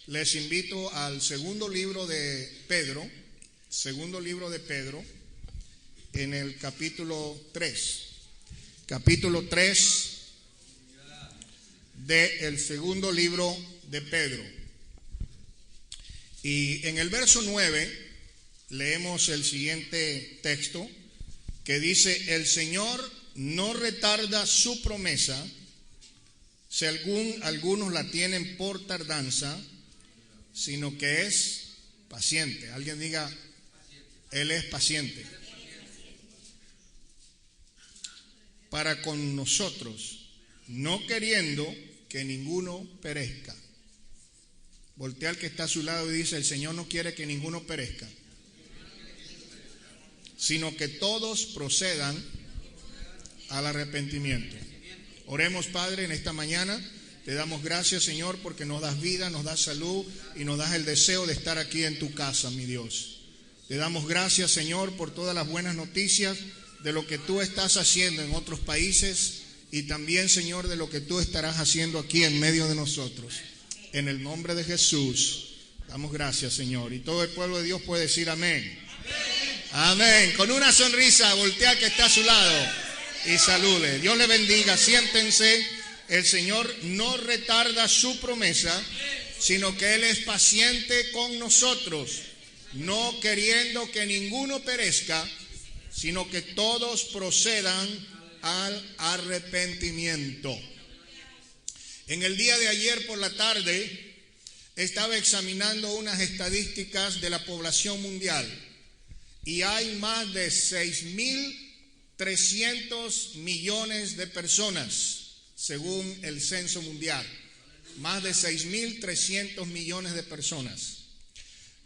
Les invito al segundo libro de Pedro, en el capítulo 3. Capítulo 3 del segundo libro de Pedro. Y en el verso 9 leemos el siguiente texto que dice: el Señor no retarda su promesa, si algunos la tienen por tardanza, sino que es paciente. Alguien diga: Él es paciente para con nosotros, no queriendo que ninguno perezca. Voltea al que está a su lado y dice: el Señor no quiere que ninguno perezca, sino que todos procedan al arrepentimiento. Oremos, Padre, en esta mañana. Te damos gracias, Señor, porque nos das vida, nos das salud y nos das el deseo de estar aquí en tu casa, mi Dios. Te damos gracias, Señor, por todas las buenas noticias de lo que tú estás haciendo en otros países y también, Señor, de lo que tú estarás haciendo aquí en medio de nosotros. En el nombre de Jesús, damos gracias, Señor. Y todo el pueblo de Dios puede decir amén. Amén. Con una sonrisa, voltea al que está a su lado y salude. Dios le bendiga. Siéntense. El Señor no retarda su promesa, sino que Él es paciente con nosotros, no queriendo que ninguno perezca, sino que todos procedan al arrepentimiento. En el día de ayer por la tarde estaba examinando unas estadísticas de la población mundial y hay más de 6.300 millones de personas. Según el censo mundial, más de 6.300 millones de personas.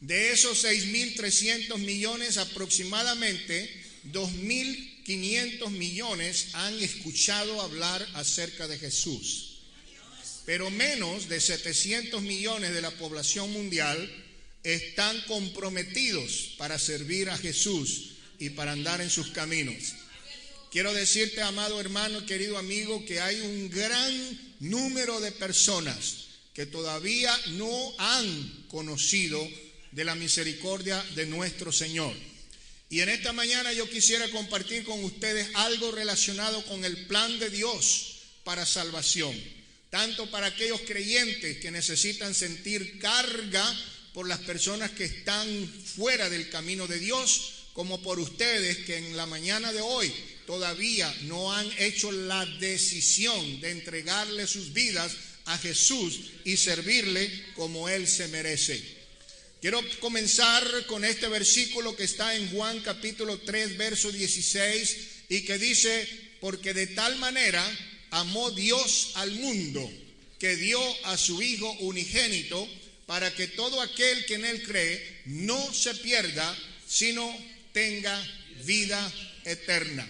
De esos 6.300 millones, aproximadamente 2.500 millones han escuchado hablar acerca de Jesús. Pero menos de 700 millones de la población mundial están comprometidos para servir a Jesús y para andar en sus caminos. Quiero decirte, amado hermano, querido amigo, que hay un gran número de personas que todavía no han conocido de la misericordia de nuestro Señor. Y en esta mañana yo quisiera compartir con ustedes algo relacionado con el plan de Dios para salvación, tanto para aquellos creyentes que necesitan sentir carga por las personas que están fuera del camino de Dios, como por ustedes que en la mañana de hoy todavía no han hecho la decisión de entregarle sus vidas a Jesús y servirle como Él se merece. Quiero comenzar con este versículo que está en Juan capítulo 3, verso 16, y que dice: porque de tal manera amó Dios al mundo, que dio a su Hijo unigénito, para que todo aquel que en Él cree no se pierda, sino tenga vida eterna.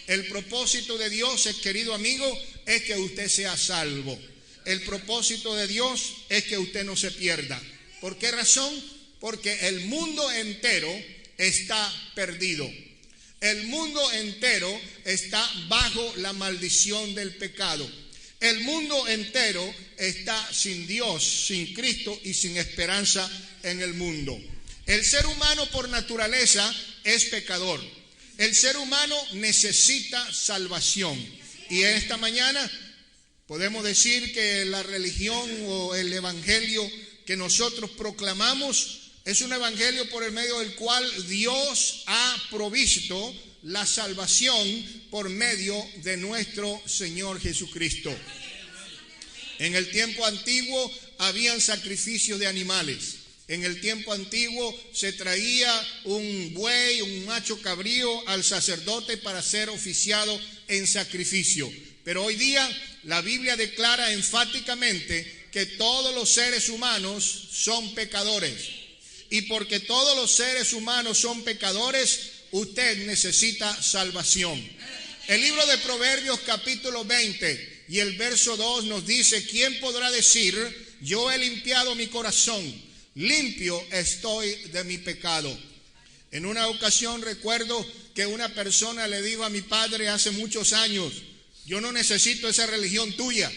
El propósito de Dios, querido amigo, es que usted sea salvo. El propósito de Dios es que usted no se pierda. ¿Por qué razón? Porque el mundo entero está perdido. El mundo entero está bajo la maldición del pecado. El mundo entero está sin Dios, sin Cristo y sin esperanza en el mundo. El ser humano por naturaleza es pecador. El ser humano necesita salvación. Y en esta mañana podemos decir que la religión o el evangelio que nosotros proclamamos es un evangelio por el medio del cual Dios ha provisto la salvación por medio de nuestro Señor Jesucristo. En el tiempo antiguo habían sacrificios de animales. En el tiempo antiguo se traía un buey, un macho cabrío al sacerdote para ser oficiado en sacrificio. Pero hoy día la Biblia declara enfáticamente que todos los seres humanos son pecadores. Y porque todos los seres humanos son pecadores, usted necesita salvación. El libro de Proverbios capítulo 20 y el verso 2 nos dice: ¿quién podrá decir, yo he limpiado mi corazón? Limpio estoy de mi pecado. En una ocasión recuerdo que una persona le dijo a mi padre hace muchos años: yo no necesito esa religión tuya,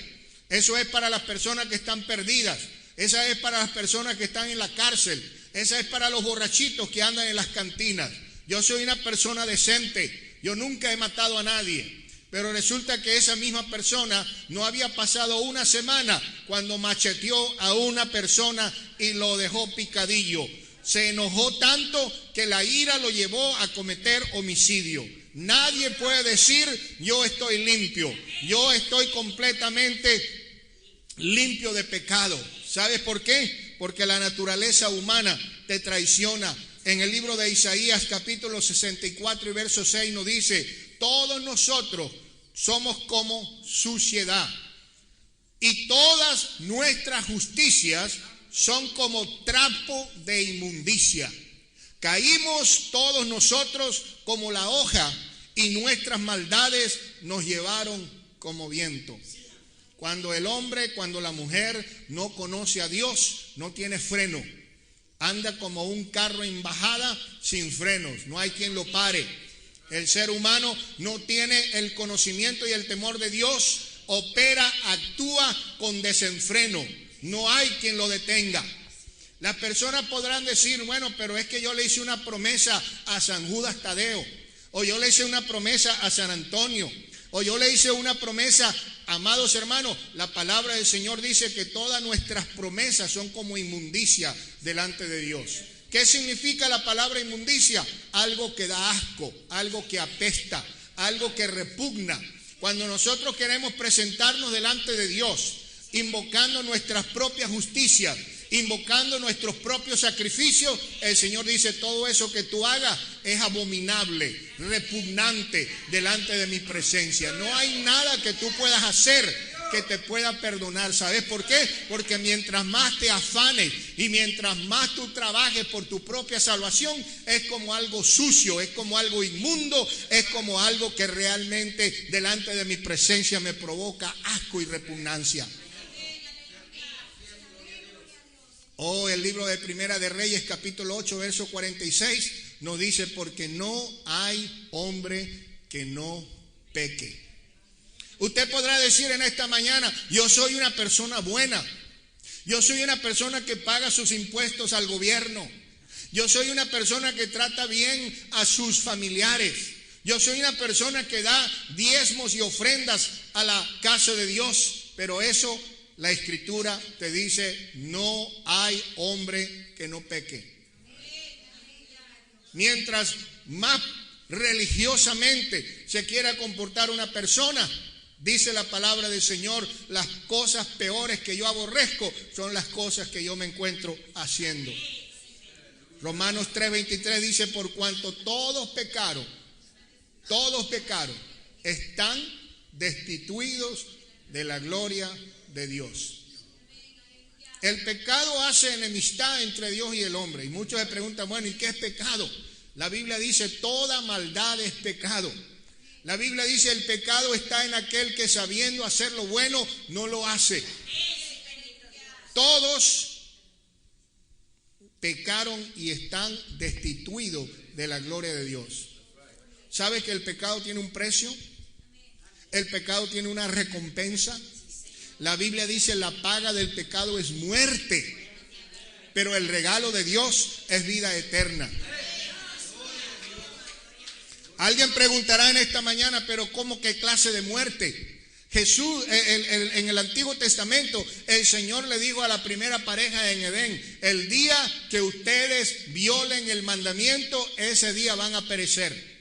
eso es para las personas que están perdidas. Esa es para las personas que están en la cárcel. Esa es para los borrachitos que andan en las cantinas. Yo soy una persona decente. Yo nunca he matado a nadie. Pero resulta que esa misma persona no había pasado una semana cuando macheteó a una persona y lo dejó picadillo. Se enojó tanto que la ira lo llevó a cometer homicidio. Nadie puede decir, yo estoy limpio. Yo estoy completamente limpio de pecado. ¿Sabes por qué? Porque la naturaleza humana te traiciona. En el libro de Isaías capítulo 64 y verso 6 nos dice, todos nosotros somos como suciedad y todas nuestras justicias son como trapo de inmundicia. Caímos todos nosotros como la hoja y nuestras maldades nos llevaron como viento. Cuando el hombre, cuando la mujer no conoce a Dios, no tiene freno. Anda como un carro en bajada sin frenos. No hay quien lo pare. El ser humano no tiene el conocimiento y el temor de Dios. Opera, actúa con desenfreno. No hay quien lo detenga. Las personas podrán decir, bueno, pero es que yo le hice una promesa a San Judas Tadeo. O yo le hice una promesa a San Antonio. O yo le hice una promesa, amados hermanos, la palabra del Señor dice que todas nuestras promesas son como inmundicia delante de Dios. ¿Qué significa la palabra inmundicia? Algo que da asco, algo que apesta, algo que repugna. Cuando nosotros queremos presentarnos delante de Dios, invocando nuestras propias justicias, invocando nuestros propios sacrificios, el Señor dice, todo eso que tú hagas es abominable, repugnante delante de mi presencia. No hay nada que tú puedas hacer que te pueda perdonar. ¿Sabes por qué? Porque mientras más te afanes y mientras más tú trabajes por tu propia salvación, es como algo sucio, es como algo inmundo, es como algo que realmente delante de mi presencia me provoca asco y repugnancia. El libro de Primera de Reyes, capítulo 8, verso 46, nos dice, porque no hay hombre que no peque. Usted podrá decir en esta mañana, yo soy una persona buena. Yo soy una persona que paga sus impuestos al gobierno. Yo soy una persona que trata bien a sus familiares. Yo soy una persona que da diezmos y ofrendas a la casa de Dios. Pero eso, la Escritura te dice, no hay hombre que no peque. Mientras más religiosamente se quiera comportar una persona, dice la palabra del Señor, las cosas peores que yo aborrezco son las cosas que yo me encuentro haciendo. Romanos 3:23 dice, por cuanto todos pecaron, están destituidos de la gloria de Dios. El pecado hace enemistad entre Dios y el hombre. Y muchos se preguntan, bueno, ¿y qué es pecado? La Biblia dice, toda maldad es pecado. La Biblia dice, el pecado está en aquel que sabiendo hacer lo bueno, no lo hace. Todos pecaron y están destituidos de la gloria de Dios. ¿Sabe que el pecado tiene un precio? El pecado tiene una recompensa. La Biblia dice, la paga del pecado es muerte, pero el regalo de Dios es vida eterna. Alguien preguntará en esta mañana, pero ¿cómo qué clase de muerte? Jesús, en el Antiguo Testamento, el Señor le dijo a la primera pareja en Edén, el día que ustedes violen el mandamiento, ese día van a perecer.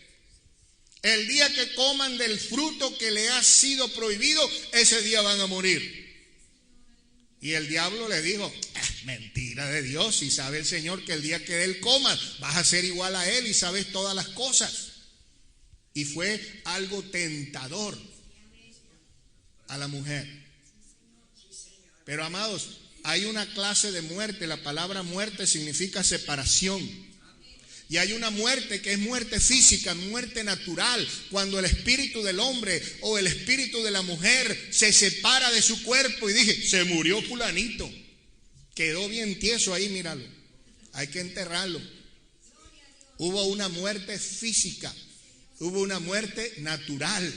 El día que coman del fruto que le ha sido prohibido, ese día van a morir. Y el diablo le dijo, mentira de Dios, si sabe el Señor que el día que él coma, vas a ser igual a él y sabes todas las cosas. Y fue algo tentador a la mujer. Pero amados, hay una clase de muerte. La palabra muerte significa separación. Y hay una muerte que es muerte física, muerte natural, cuando el espíritu del hombre o el espíritu de la mujer se separa de su cuerpo. Y dije, se murió fulanito, quedó bien tieso ahí, míralo, hay que enterrarlo. Hubo una muerte física, hubo una muerte natural.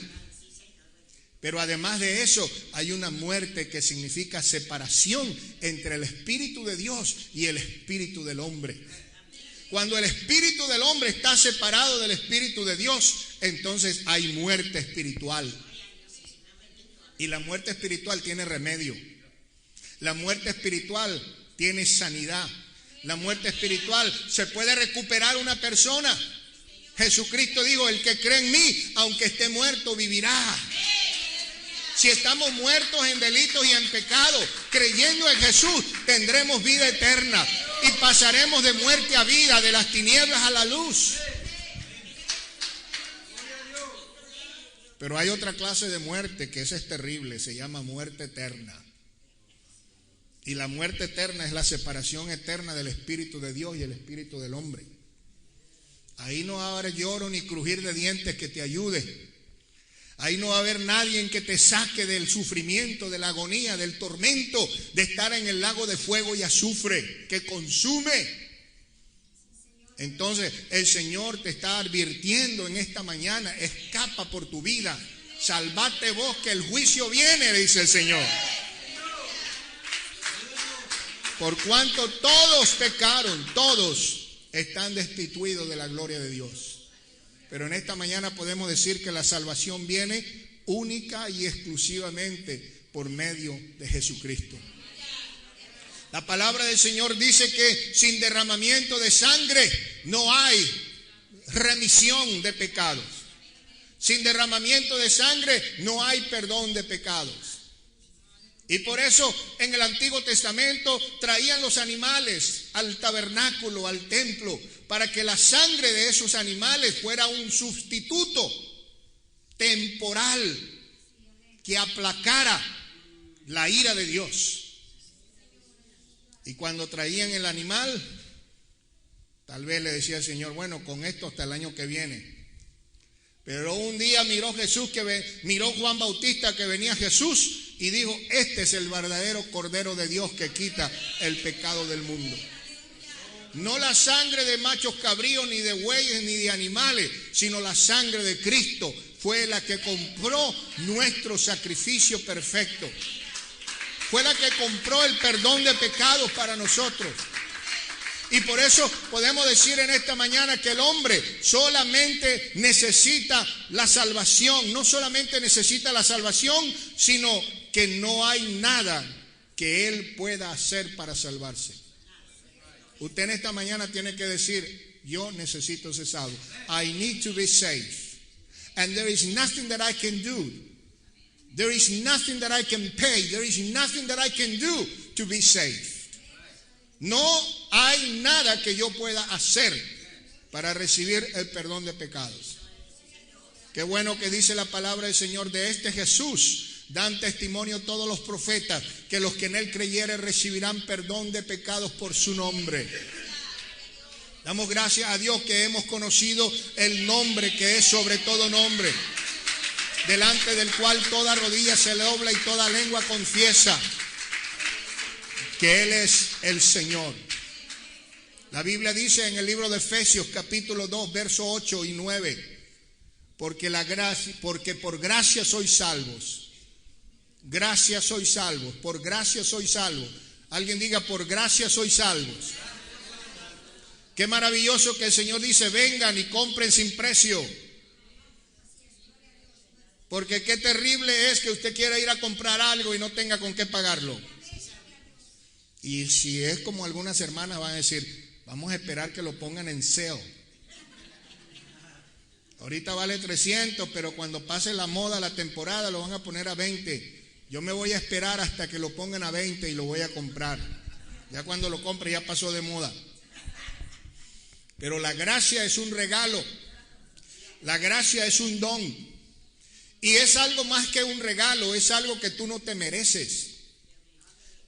Pero además de eso, hay una muerte que significa separación entre el Espíritu de Dios y el Espíritu del hombre. Cuando el Espíritu del hombre está separado del Espíritu de Dios, entonces hay muerte espiritual. Y la muerte espiritual tiene remedio. La muerte espiritual tiene sanidad. La muerte espiritual se puede recuperar una persona. Jesucristo dijo, el que cree en mí, aunque esté muerto, vivirá. Si estamos muertos en delitos y en pecados, creyendo en Jesús, tendremos vida eterna y pasaremos de muerte a vida, de las tinieblas a la luz. Pero hay otra clase de muerte que esa es terrible, se llama muerte eterna. Y la muerte eterna es la separación eterna del Espíritu de Dios y el Espíritu del hombre. Ahí no va a haber lloro ni crujir de dientes que te ayude. Ahí no va a haber nadie que te saque del sufrimiento, de la agonía, del tormento, de estar en el lago de fuego y azufre que consume. Entonces el Señor te está advirtiendo en esta mañana, escapa por tu vida, salvate vos que el juicio viene, dice el Señor. Por cuanto todos pecaron, todos están destituidos de la gloria de Dios. Pero en esta mañana podemos decir que la salvación viene única y exclusivamente por medio de Jesucristo. La palabra del Señor dice que sin derramamiento de sangre no hay remisión de pecados. Sin derramamiento de sangre no hay perdón de pecados. Y por eso en el Antiguo Testamento traían los animales al tabernáculo, al templo, para que la sangre de esos animales fuera un sustituto temporal que aplacara la ira de Dios. Y cuando traían el animal, tal vez le decía el Señor, bueno, con esto hasta el año que viene. Pero un día miró Juan Bautista que venía Jesús y dijo, este es el verdadero Cordero de Dios que quita el pecado del mundo. No la sangre de machos cabríos, ni de bueyes, ni de animales, sino la sangre de Cristo fue la que compró nuestro sacrificio perfecto. Fue la que compró el perdón de pecados para nosotros. Y por eso podemos decir en esta mañana que el hombre solamente necesita la salvación. No solamente necesita la salvación, sino que no hay nada que él pueda hacer para salvarse. Usted en esta mañana tiene que decir, yo necesito ser salvo. I need to be saved. And there is nothing that I can do. There is nothing that I can pay. There is nothing that I can do to be saved. No hay nada que yo pueda hacer para recibir el perdón de pecados. Qué bueno que dice la palabra del Señor, de este Jesús dan testimonio todos los profetas, que los que en él creyeren recibirán perdón de pecados por su nombre. Damos gracias a Dios que hemos conocido el nombre que es sobre todo nombre, delante del cual toda rodilla se dobla y toda lengua confiesa que Él es el Señor. La Biblia dice en el libro de Efesios capítulo 2, versos 8 y 9, porque por gracia sois salvos. Gracias sois salvos, por gracia sois salvos. Alguien diga, por gracia sois salvos. Qué maravilloso que el Señor dice, vengan y compren sin precio. Porque qué terrible es que usted quiera ir a comprar algo y no tenga con qué pagarlo. Y si es como algunas hermanas van a decir, vamos a esperar que lo pongan en sale. Ahorita vale 300, pero cuando pase la moda, la temporada, lo van a poner a 20. Yo me voy a esperar hasta que lo pongan a 20 y lo voy a comprar. Ya cuando lo compre ya pasó de moda. Pero la gracia es un regalo. La gracia es un don. Y es algo más que un regalo, es algo que tú no te mereces.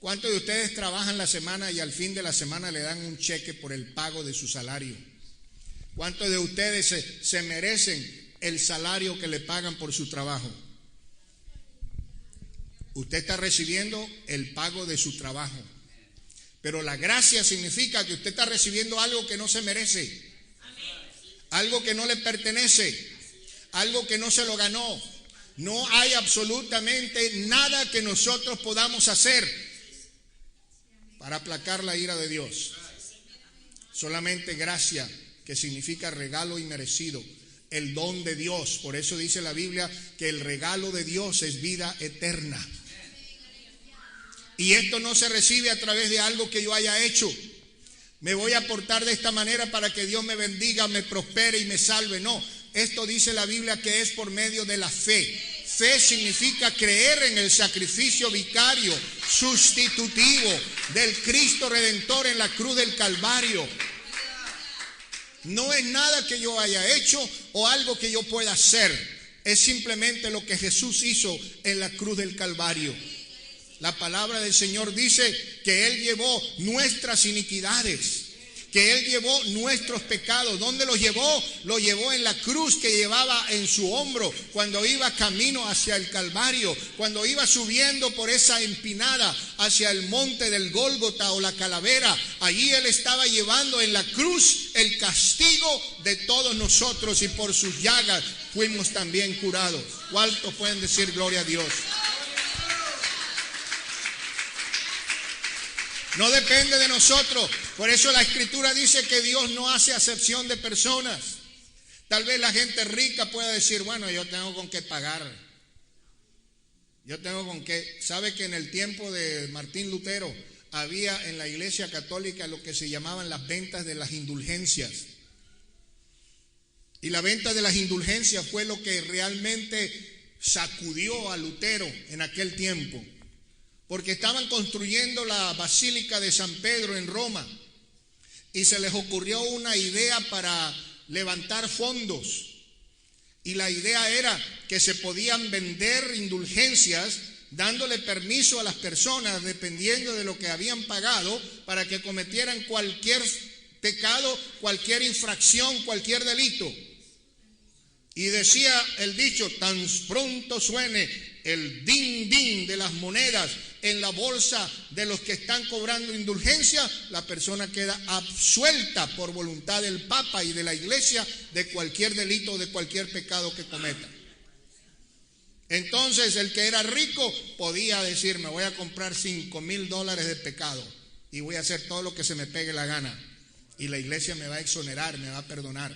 ¿Cuántos de ustedes trabajan la semana y al fin de la semana le dan un cheque por el pago de su salario? ¿Cuántos de ustedes se merecen el salario que le pagan por su trabajo? Usted está recibiendo el pago de su trabajo. Pero la gracia significa que usted está recibiendo algo que no se merece, algo que no le pertenece, algo que no se lo ganó, No hay absolutamente nada que nosotros podamos hacer para aplacar la ira de Dios. Solamente gracia, que significa regalo inmerecido, el don de Dios. Por eso dice la Biblia que el regalo de Dios es vida eterna. Y esto no se recibe a través de algo que yo haya hecho. Me voy a portar de esta manera para que Dios me bendiga, me prospere y me salve. No, esto dice la Biblia que es por medio de la fe. Fe significa creer en el sacrificio vicario, sustitutivo del Cristo Redentor en la cruz del Calvario. No es nada que yo haya hecho o algo que yo pueda hacer. Es simplemente lo que Jesús hizo en la cruz del Calvario. La palabra del Señor dice que Él llevó nuestras iniquidades, que Él llevó nuestros pecados. ¿Dónde los llevó? Lo llevó en la cruz que llevaba en su hombro cuando iba camino hacia el Calvario, cuando iba subiendo por esa empinada hacia el monte del Gólgota o la calavera. Allí Él estaba llevando en la cruz el castigo de todos nosotros, y por sus llagas fuimos también curados. ¿Cuántos pueden decir gloria a Dios? No depende de nosotros. Por eso la Escritura dice que Dios no hace acepción de personas. Tal vez la gente rica pueda decir, bueno, yo tengo con qué pagar. Yo tengo con qué. ¿Sabe que en el tiempo de Martín Lutero había en la Iglesia Católica lo que se llamaban las ventas de las indulgencias? Y la venta de las indulgencias fue lo que realmente sacudió a Lutero en aquel tiempo. Porque estaban construyendo la Basílica de San Pedro en Roma y se les ocurrió una idea para levantar fondos. Y la idea era que se podían vender indulgencias dándole permiso a las personas, dependiendo de lo que habían pagado, para que cometieran cualquier pecado, cualquier infracción, cualquier delito. Y decía el dicho, tan pronto suene el din din de las monedas en la bolsa de los que están cobrando indulgencia, la persona queda absuelta por voluntad del Papa y de la Iglesia de cualquier delito o de cualquier pecado que cometa. Entonces el que era rico podía decir, me voy a comprar $5,000 de pecado y voy a hacer todo lo que se me pegue la gana, y la Iglesia me va a exonerar, me va a perdonar.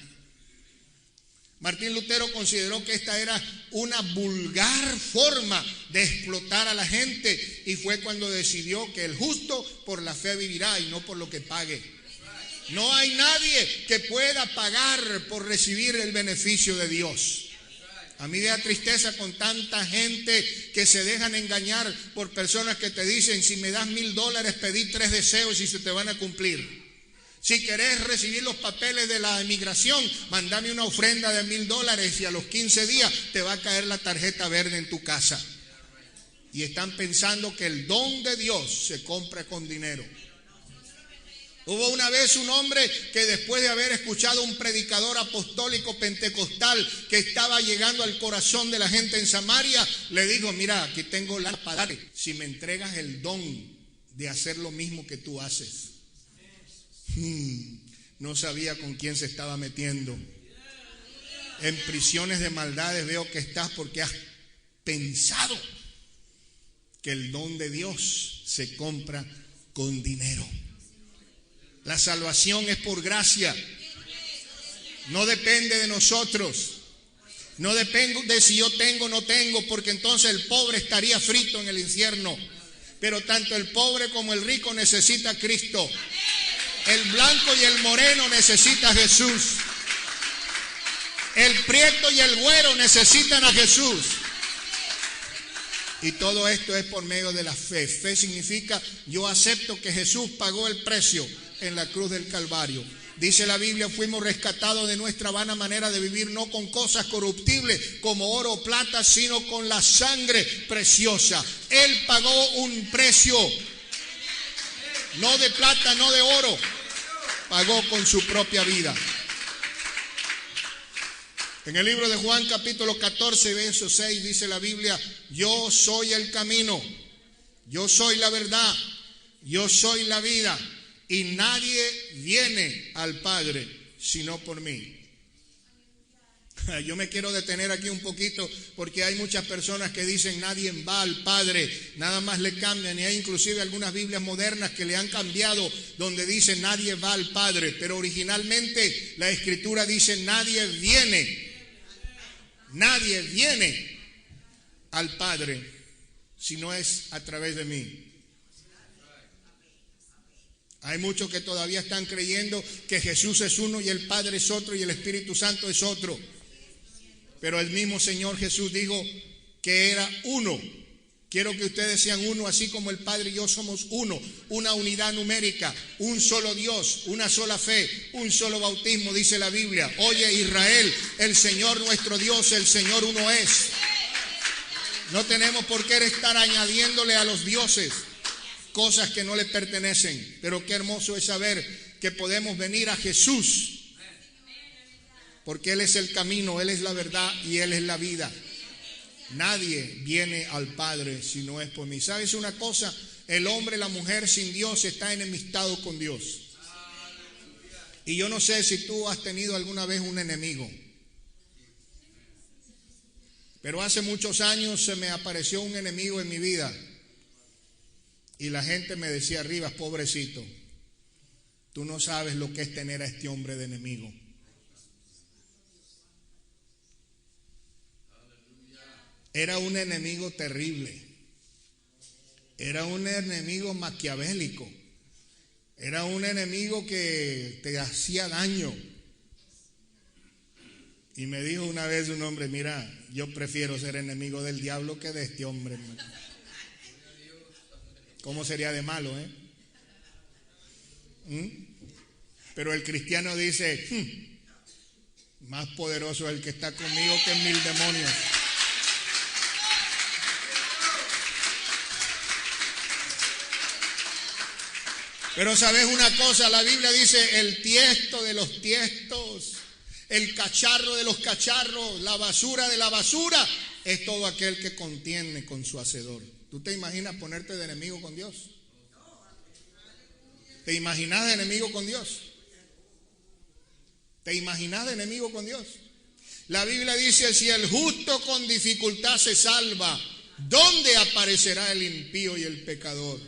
Martín Lutero consideró que esta era una vulgar forma de explotar a la gente, y fue cuando decidió que el justo por la fe vivirá y no por lo que pague. No hay nadie que pueda pagar por recibir el beneficio de Dios. A mí me da tristeza con tanta gente que se dejan engañar por personas que te dicen, si me das $1,000, pedí 3 deseos y se te van a cumplir. Si querés recibir los papeles de la emigración, mandame una ofrenda de $1,000 y a los 15 días te va a caer la tarjeta verde en tu casa. Y están pensando que el don de Dios se compra con dinero. Hubo una vez un hombre que, después de haber escuchado un predicador apostólico pentecostal que estaba llegando al corazón de la gente en Samaria, le dijo, mira, aquí tengo la palabra, si me entregas el don de hacer lo mismo que tú haces. No sabía con quién se estaba metiendo. En prisiones de maldades veo que estás, porque has pensado que el don de Dios se compra con dinero. La salvación es por gracia. No depende de nosotros. No depende de si yo tengo o no tengo, porque entonces el pobre estaría frito en el infierno. Pero tanto el pobre como el rico necesita a Cristo. El blanco y el moreno necesitan a Jesús. El prieto y el güero necesitan a Jesús. Y todo esto es por medio de la fe. Fe significa, yo acepto que Jesús pagó el precio en la cruz del Calvario. Dice la Biblia, fuimos rescatados de nuestra vana manera de vivir, no con cosas corruptibles como oro o plata, sino con la sangre preciosa. Él pagó un precio, no de plata, no de oro. Pagó con su propia vida. En el libro de Juan capítulo 14, verso 6 dice la Biblia, yo soy el camino, yo soy la verdad, yo soy la vida, y nadie viene al Padre sino por mí. Yo me quiero detener aquí un poquito porque hay muchas personas que dicen nadie va al Padre, nada más le cambian, y hay inclusive algunas Biblias modernas que le han cambiado donde dice nadie va al Padre, pero originalmente la Escritura dice nadie viene al Padre si no es a través de mí. Hay muchos que todavía están creyendo que Jesús es uno y el Padre es otro y el Espíritu Santo es otro. Pero el mismo Señor Jesús dijo que era uno. Quiero que ustedes sean uno, así como el Padre y yo somos uno. Una unidad numérica, un solo Dios, una sola fe, un solo bautismo, dice la Biblia. Oye Israel, el Señor nuestro Dios, el Señor uno es. No tenemos por qué estar añadiéndole a los dioses cosas que no le pertenecen. Pero qué hermoso es saber que podemos venir a Jesús, porque Él es el camino, Él es la verdad y Él es la vida. Nadie viene al Padre si no es por mí. ¿Sabes una cosa? El hombre, la mujer sin Dios está enemistado con Dios. Y yo no sé si tú has tenido alguna vez un enemigo, pero hace muchos años se me apareció un enemigo en mi vida. Y la gente me decía, Rivas, pobrecito, tú no sabes lo que es tener a este hombre de enemigo. Era un enemigo terrible. Era un enemigo maquiavélico. Era un enemigo que te hacía daño. Y me dijo una vez un hombre, mira, yo prefiero ser enemigo del diablo que de este hombre. ¿Cómo sería de malo, Pero el cristiano dice, más poderoso es el que está conmigo que 1000 demonios. Pero sabes una cosa, la Biblia dice el tiesto de los tiestos, el cacharro de los cacharros, la basura de la basura, es todo aquel que contiene con su hacedor. ¿Tú te imaginas ponerte de enemigo con Dios? ¿Te imaginas de enemigo con Dios? ¿Te imaginas de enemigo con Dios? La Biblia dice, si el justo con dificultad se salva, ¿dónde aparecerá el impío y el pecador?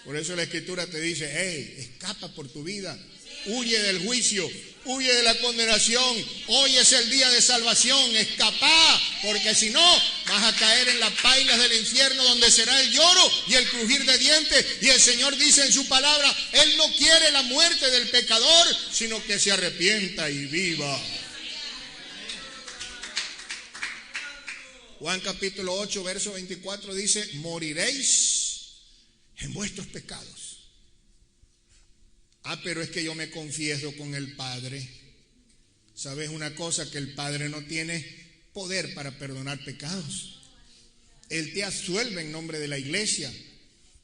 Por eso la Escritura te dice, hey, escapa por tu vida, huye del juicio, huye de la condenación, hoy es el día de salvación, escapa, porque si no, vas a caer en las pailas del infierno donde será el lloro y el crujir de dientes. Y el Señor dice en su palabra, Él no quiere la muerte del pecador, sino que se arrepienta y viva. Juan capítulo 8, verso 24 dice, moriréis en vuestros pecados. Pero es que yo me confieso con el Padre. ¿Sabes una cosa? Que el Padre no tiene poder para perdonar pecados. Él te absuelve en nombre de la iglesia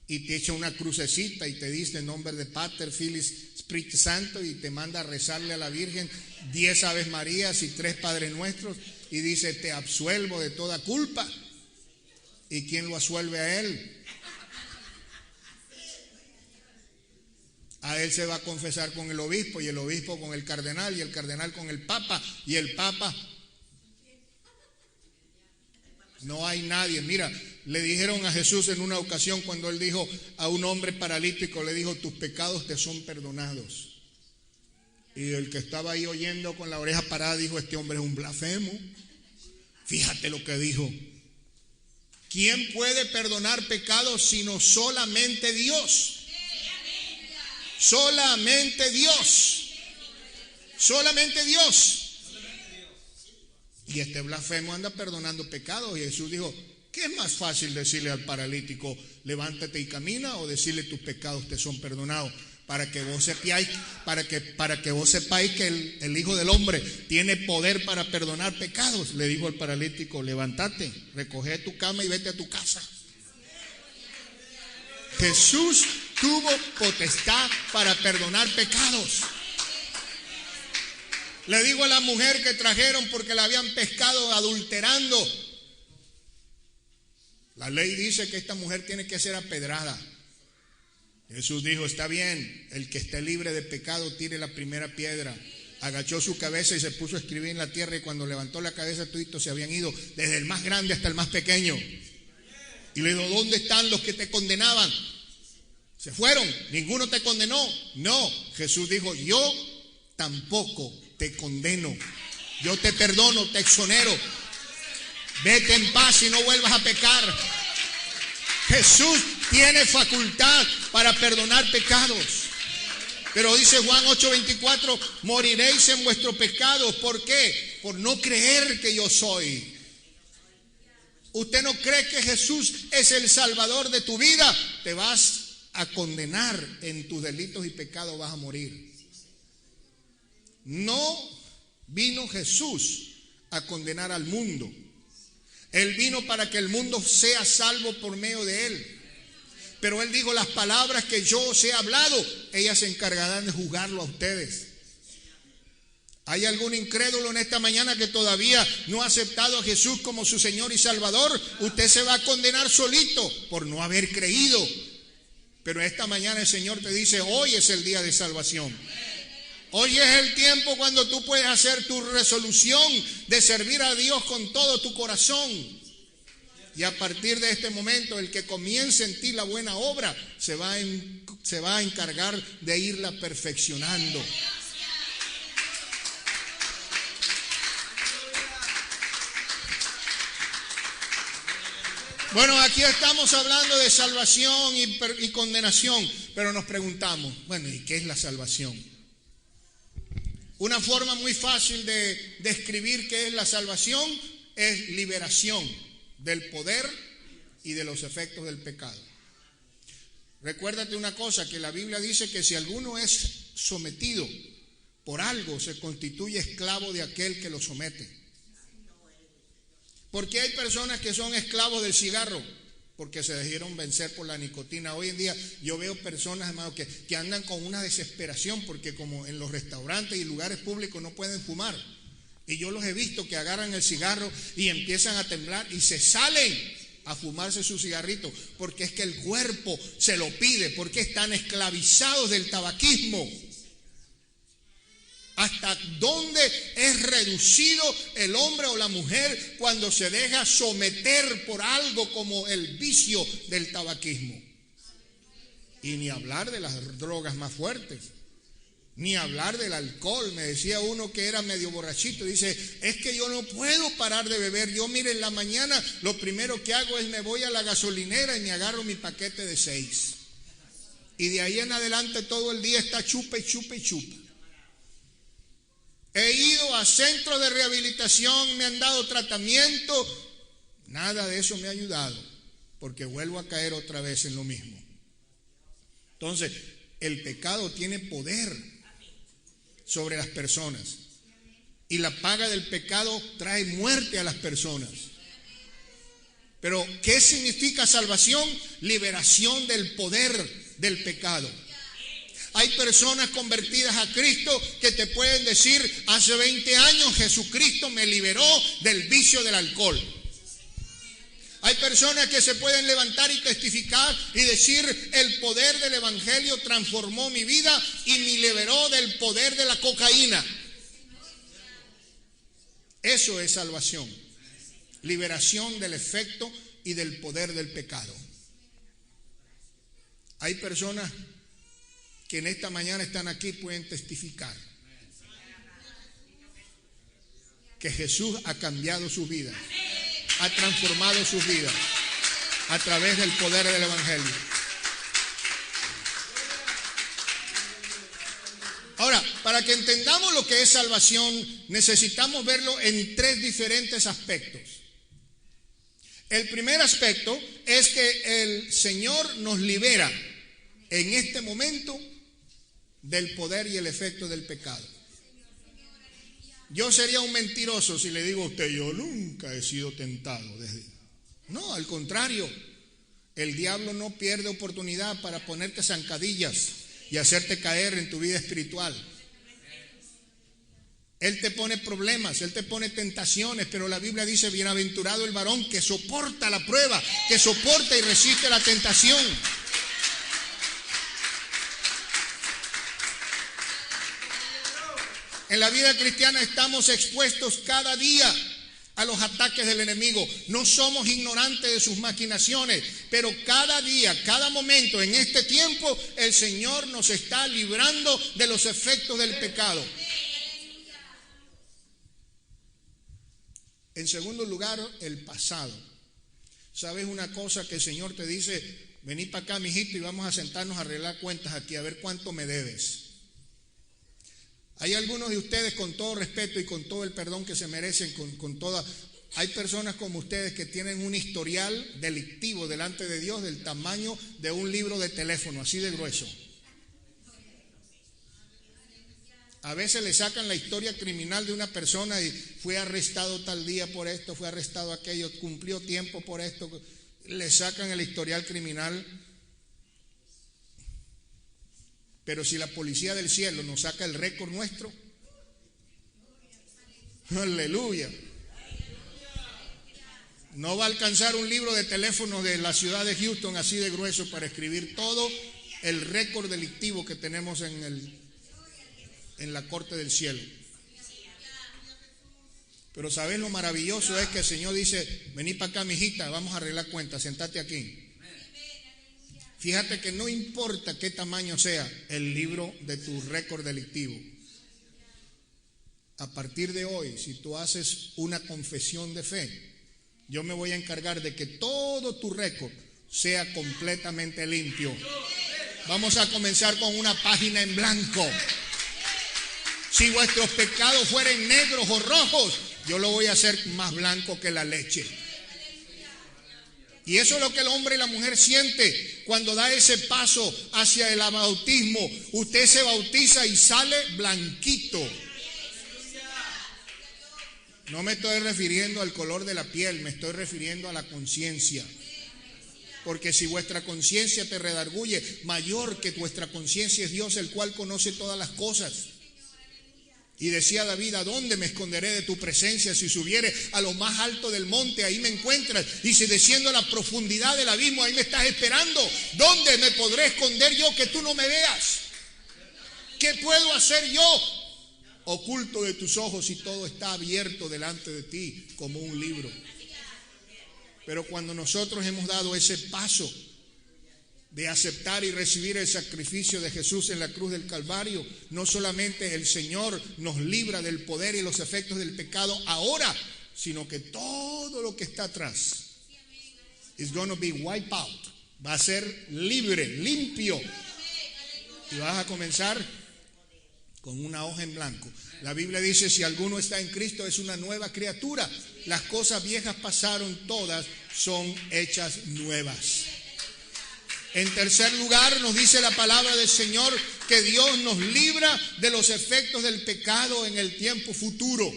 y te echa una crucecita y te dice en nombre de Pater, Filis, Espíritu Santo, y te manda a rezarle a la Virgen 10 Aves Marías y 3 Padres Nuestros y dice, te absuelvo de toda culpa. ¿Y quién lo absuelve a él? A él se va a confesar con el obispo, y el obispo con el cardenal, y el cardenal con el papa, y el papa. No hay nadie. Mira, le dijeron a Jesús en una ocasión cuando él dijo a un hombre paralítico, le dijo, tus pecados te son perdonados. Y el que estaba ahí oyendo con la oreja parada dijo, este hombre es un blasfemo. Fíjate lo que dijo. ¿Quién puede perdonar pecados sino solamente Dios? Solamente Dios. Solamente Dios. Y este blasfemo anda perdonando pecados. Y Jesús dijo, ¿qué es más fácil decirle al paralítico, levántate y camina, o decirle tus pecados te son perdonados? Para que vos sepáis, para que vos sepáis que el Hijo del Hombre tiene poder para perdonar pecados. Le dijo al paralítico, levántate, recoge tu cama y vete a tu casa. Jesús tuvo potestad para perdonar pecados. Le digo a la mujer que trajeron porque la habían pescado adulterando. La ley dice que esta mujer tiene que ser apedrada. Jesús dijo, está bien, el que esté libre de pecado tire la primera piedra. agachó su cabeza y se puso a escribir en la tierra, y cuando levantó la cabeza toditos se habían ido, desde el más grande hasta el más pequeño. Y le dijo: ¿dónde están los que te condenaban? Se fueron, ninguno te condenó. No, Jesús dijo: yo tampoco te condeno, yo te perdono, te exonero. Vete en paz y no vuelvas a pecar. Jesús tiene facultad para perdonar pecados. Pero dice Juan 8:24: moriréis en vuestros pecados. ¿Por qué? Por no creer que yo soy. ¿Usted no cree que Jesús es el Salvador de tu vida? Te vas a condenar en tus delitos y pecados, vas a morir. No vino Jesús a condenar al mundo. Él vino para que el mundo sea salvo por medio de Él. Pero Él dijo: las palabras que yo os he hablado, ellas se encargarán de juzgarlo a ustedes. ¿Hay algún incrédulo en esta mañana que todavía no ha aceptado a Jesús como su Señor y Salvador? Usted se va a condenar solito por no haber creído. Pero esta mañana el Señor te dice: hoy es el día de salvación. Hoy es el tiempo cuando tú puedes hacer tu resolución de servir a Dios con todo tu corazón. Y a partir de este momento, el que comience en ti la buena obra se va a encargar de irla perfeccionando. Bueno, aquí estamos hablando de salvación y condenación, pero nos preguntamos: bueno, ¿y qué es la salvación? Una forma muy fácil de describir qué es la salvación es liberación del poder y de los efectos del pecado. Recuérdate una cosa, que la Biblia dice que si alguno es sometido por algo, se constituye esclavo de aquel que lo somete. ¿Por qué hay personas que son esclavos del cigarro? Porque se dejaron vencer por la nicotina. Hoy en día yo veo personas, hermano, que andan con una desesperación porque como en los restaurantes y lugares públicos no pueden fumar. Y yo los he visto que agarran el cigarro y empiezan a temblar y se salen a fumarse su cigarrito, porque es que el cuerpo se lo pide, porque están esclavizados del tabaquismo. ¿Hasta dónde es reducido el hombre o la mujer cuando se deja someter por algo como el vicio del tabaquismo? Y ni hablar de las drogas más fuertes, ni hablar del alcohol. Me decía uno que era medio borrachito, dice: es que yo no puedo parar de beber. Yo, mire, en la mañana lo primero que hago es me voy a la gasolinera y me agarro mi paquete de 6. Y de ahí en adelante todo el día está chupa y chupa y chupa. He ido a centros de rehabilitación, me han dado tratamiento, nada de eso me ha ayudado, porque vuelvo a caer otra vez en lo mismo. Entonces, el pecado tiene poder sobre las personas, y la paga del pecado trae muerte a las personas. Pero, ¿qué significa salvación? Liberación del poder del pecado. Hay personas convertidas a Cristo que te pueden decir: hace 20 años Jesucristo me liberó del vicio del alcohol. Hay personas que se pueden levantar y testificar y decir: el poder del evangelio transformó mi vida y me liberó del poder de la cocaína. Eso es salvación. Liberación del efecto y del poder del pecado. Hay personas que en esta mañana están aquí, pueden testificar que Jesús ha cambiado sus vidas, ha transformado sus vidas a través del poder del evangelio. Ahora, para que entendamos lo que es salvación, necesitamos verlo en 3 diferentes aspectos. El primer aspecto es que el Señor nos libera en este momento del poder y el efecto del pecado. Yo sería un mentiroso si le digo a usted: yo nunca he sido tentado. No, al contrario, el diablo no pierde oportunidad para ponerte zancadillas y hacerte caer en tu vida espiritual. Él te pone problemas, él te pone tentaciones, pero la Biblia dice: bienaventurado el varón que soporta la prueba, que soporta y resiste la tentación. En la vida cristiana estamos expuestos cada día a los ataques del enemigo. No somos ignorantes de sus maquinaciones, pero cada día, cada momento en este tiempo, el Señor nos está librando de los efectos del pecado. En segundo lugar, el pasado. ¿Sabes una cosa que el Señor te dice? Vení para acá, mijito, y vamos a sentarnos a arreglar cuentas aquí, a ver cuánto me debes. Hay algunos de ustedes, con todo respeto y con todo el perdón que se merecen, hay personas como ustedes que tienen un historial delictivo delante de Dios del tamaño de un libro de teléfono, así de grueso. A veces le sacan la historia criminal de una persona y fue arrestado tal día por esto, fue arrestado aquello, cumplió tiempo por esto. Le sacan el historial criminal. Pero si la policía del cielo nos saca el récord nuestro, aleluya, no va a alcanzar un libro de teléfono de la ciudad de Houston así de grueso para escribir todo el récord delictivo que tenemos en la corte del cielo. Pero ¿sabes lo maravilloso? Es que el Señor dice, vení para acá, mijita, vamos a arreglar cuentas, sentate aquí. Fíjate que no importa qué tamaño sea el libro de tu récord delictivo. A partir de hoy, si tú haces una confesión de fe, yo me voy a encargar de que todo tu récord sea completamente limpio. Vamos a comenzar con una página en blanco. Si vuestros pecados fueren negros o rojos, yo lo voy a hacer más blanco que la leche. Y eso es lo que el hombre y la mujer siente cuando da ese paso hacia el bautismo. Usted se bautiza y sale blanquito. No me estoy refiriendo al color de la piel, me estoy refiriendo a la conciencia. Porque si vuestra conciencia te redarguye, mayor que vuestra conciencia es Dios, el cual conoce todas las cosas. Y decía David, ¿a dónde me esconderé de tu presencia? Si subiere a lo más alto del monte, ahí me encuentras. Y si desciendo a la profundidad del abismo, ahí me estás esperando. ¿Dónde me podré esconder yo que tú no me veas? ¿Qué puedo hacer yo oculto de tus ojos si todo está abierto delante de ti como un libro? Pero cuando nosotros hemos dado ese paso de aceptar y recibir el sacrificio de Jesús en la cruz del Calvario, no solamente el Señor nos libra del poder y los efectos del pecado ahora, sino que todo lo que está atrás is going to be wiped out, va a ser libre, limpio, y vas a comenzar con una hoja en blanco. La Biblia dice, si alguno está en Cristo es una nueva criatura, las cosas viejas pasaron, todas son hechas nuevas. En tercer lugar, nos dice la palabra del Señor que Dios nos libra de los efectos del pecado en el tiempo futuro.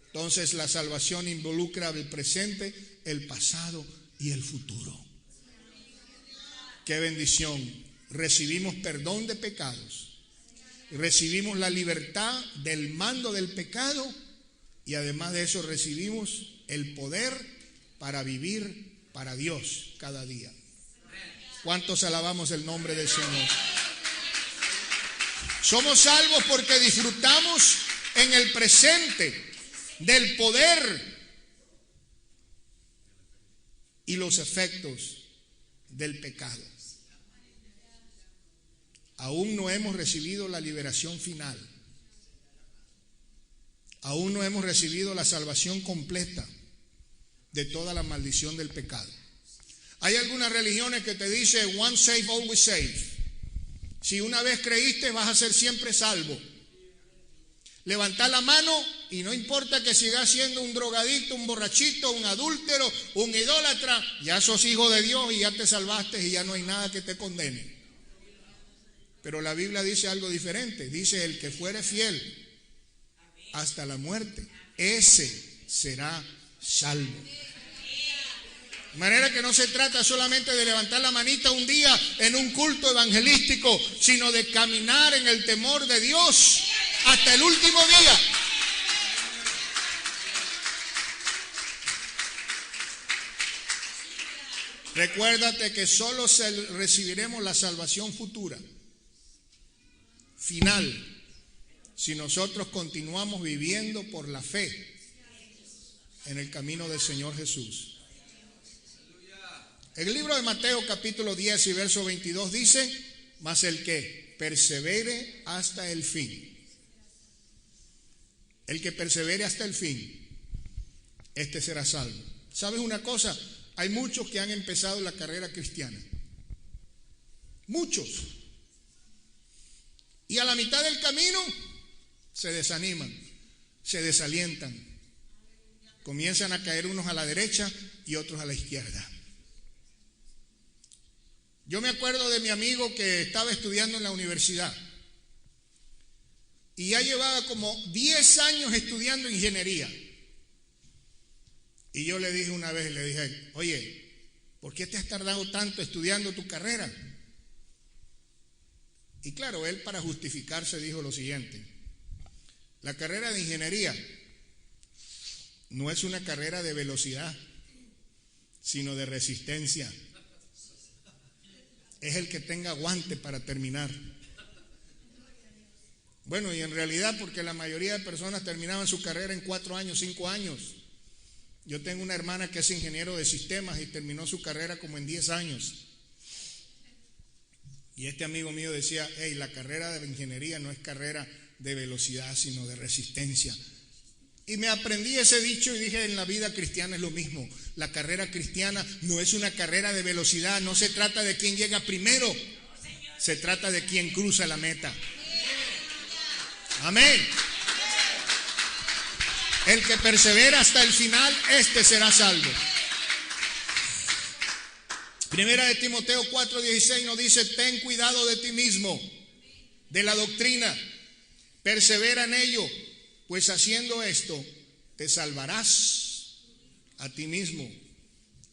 Entonces, la salvación involucra el presente, el pasado y el futuro. ¡Qué bendición! Recibimos perdón de pecados, recibimos la libertad del mando del pecado y además de eso recibimos el poder para vivir para Dios cada día. ¿Cuántos alabamos el nombre del Señor? Somos salvos porque disfrutamos en el presente del poder y los efectos del pecado. Aún no hemos recibido la liberación final. Aún no hemos recibido la salvación completa de toda la maldición del pecado. Hay algunas religiones que te dicen once saved, always saved. Si una vez creíste, vas a ser siempre salvo. Levanta la mano y no importa que sigas siendo un drogadicto, un borrachito, un adúltero, un idólatra, ya sos hijo de Dios y ya te salvaste y ya no hay nada que te condene. Pero la Biblia dice algo diferente. Dice, el que fuere fiel hasta la muerte, ese será salvo. De manera que no se trata solamente de levantar la manita un día en un culto evangelístico, sino de caminar en el temor de Dios hasta el último día. Recuérdate que solo recibiremos la salvación futura, final, si nosotros continuamos viviendo por la fe en el camino del Señor Jesús. El libro de Mateo capítulo 10 y verso 22 dice: mas el que persevere hasta el fin, el que persevere hasta el fin, este será salvo. ¿Sabes una cosa? Hay muchos que han empezado la carrera cristiana, muchos, y a la mitad del camino se desaniman, se desalientan, comienzan a caer unos a la derecha y otros a la izquierda. Yo me acuerdo de mi amigo que estaba estudiando en la universidad y ya llevaba como 10 años estudiando ingeniería. Y yo le dije una vez, le dije: oye, ¿por qué te has tardado tanto estudiando tu carrera? Y claro, él para justificarse dijo lo siguiente: la carrera de ingeniería no es una carrera de velocidad, sino de resistencia. Es el que tenga aguante para terminar. Bueno, y en realidad, porque la mayoría de personas terminaban su carrera en 4 años, 5 años. Yo tengo una hermana que es ingeniero de sistemas y terminó su carrera como en 10 años. Y este amigo mío decía: hey, la carrera de ingeniería no es carrera de velocidad, sino de resistencia. Y me aprendí ese dicho y dije: en la vida cristiana es lo mismo. La carrera cristiana no es una carrera de velocidad, no se trata de quién llega primero, se trata de quién cruza la meta. Amén. El que persevera hasta el final, este será salvo. Primera de Timoteo 4:16 nos dice: ten cuidado de ti mismo, de la doctrina, persevera en ello, pues haciendo esto te salvarás a ti mismo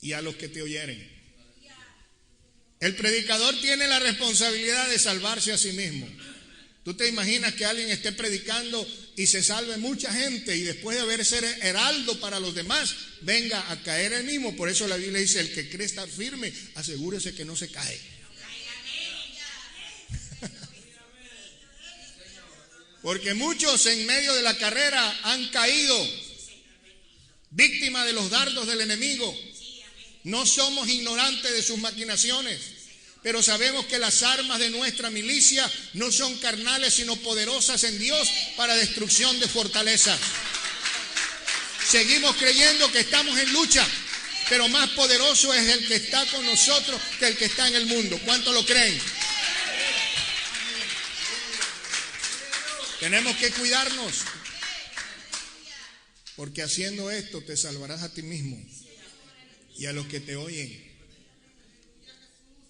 y a los que te oyeren. El predicador tiene la responsabilidad de salvarse a sí mismo. ¿Tú te imaginas que alguien esté predicando y se salve mucha gente y después de haber sido heraldo para los demás, venga a caer él mismo? Por eso la Biblia dice: el que cree estar firme, asegúrese que no se cae. Porque muchos en medio de la carrera han caído, víctimas de los dardos del enemigo. No somos ignorantes de sus maquinaciones, pero sabemos que las armas de nuestra milicia no son carnales, sino poderosas en Dios para destrucción de fortalezas. Seguimos creyendo que estamos en lucha, pero más poderoso es el que está con nosotros que el que está en el mundo. ¿Cuántos lo creen? Tenemos que cuidarnos, porque haciendo esto te salvarás a ti mismo y a los que te oyen.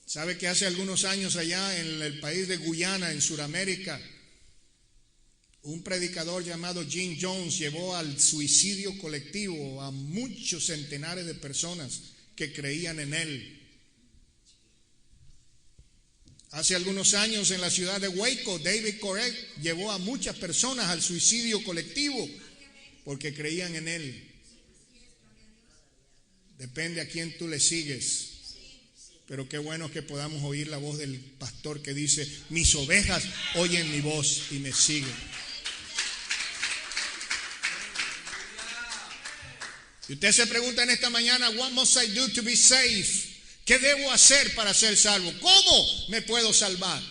¿Sabe que hace algunos años allá en el país de Guyana, en Sudamérica, un predicador llamado Jim Jones llevó al suicidio colectivo a muchos centenares de personas que creían en él? Hace algunos años en la ciudad de Waco, David Koresh llevó a muchas personas al suicidio colectivo porque creían en él. Depende a quién tú le sigues. Pero qué bueno que podamos oír la voz del pastor que dice: mis ovejas oyen mi voz y me siguen. Y usted se pregunta en esta mañana: what must I do to be safe? ¿Qué debo hacer para ser salvo? ¿Cómo me puedo salvar?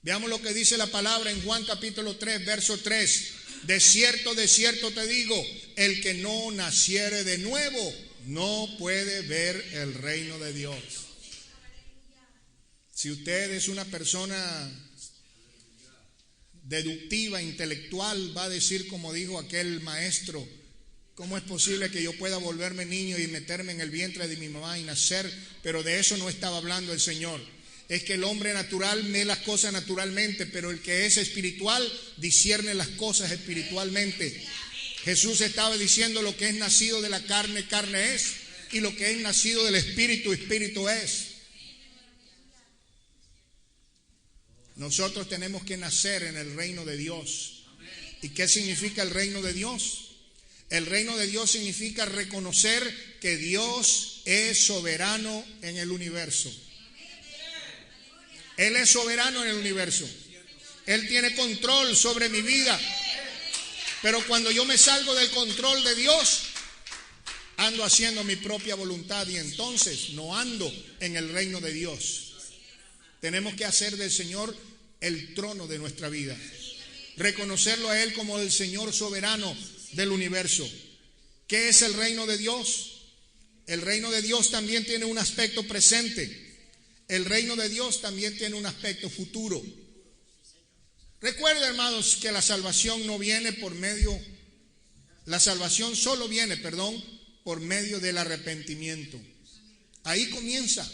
Veamos lo que dice la palabra en Juan capítulo 3, verso 3. De cierto te digo, el que no naciere de nuevo no puede ver el reino de Dios. Si usted es una persona deductiva, intelectual, va a decir como dijo aquel maestro: ¿cómo es posible que yo pueda volverme niño y meterme en el vientre de mi mamá y nacer? Pero de eso no estaba hablando el Señor. Es que el hombre natural ve las cosas naturalmente, pero el que es espiritual discierne las cosas espiritualmente. Jesús estaba diciendo: lo que es nacido de la carne, carne es, y lo que es nacido del espíritu, espíritu es. Nosotros tenemos que nacer en el reino de Dios. ¿Y qué significa el reino de Dios? El reino de Dios significa reconocer que Dios es soberano en el universo. Él es soberano en el universo. Él tiene control sobre mi vida. Pero cuando yo me salgo del control de Dios, ando haciendo mi propia voluntad y entonces no ando en el reino de Dios. Tenemos que hacer del Señor el trono de nuestra vida. Reconocerlo a Él como el Señor soberano del universo. ¿Qué es el reino de Dios? El reino de Dios también tiene un aspecto presente. El reino de Dios también tiene un aspecto futuro. Recuerda, hermanos, que la salvación no viene por medio, la salvación solo viene, por medio del arrepentimiento. Ahí comienza.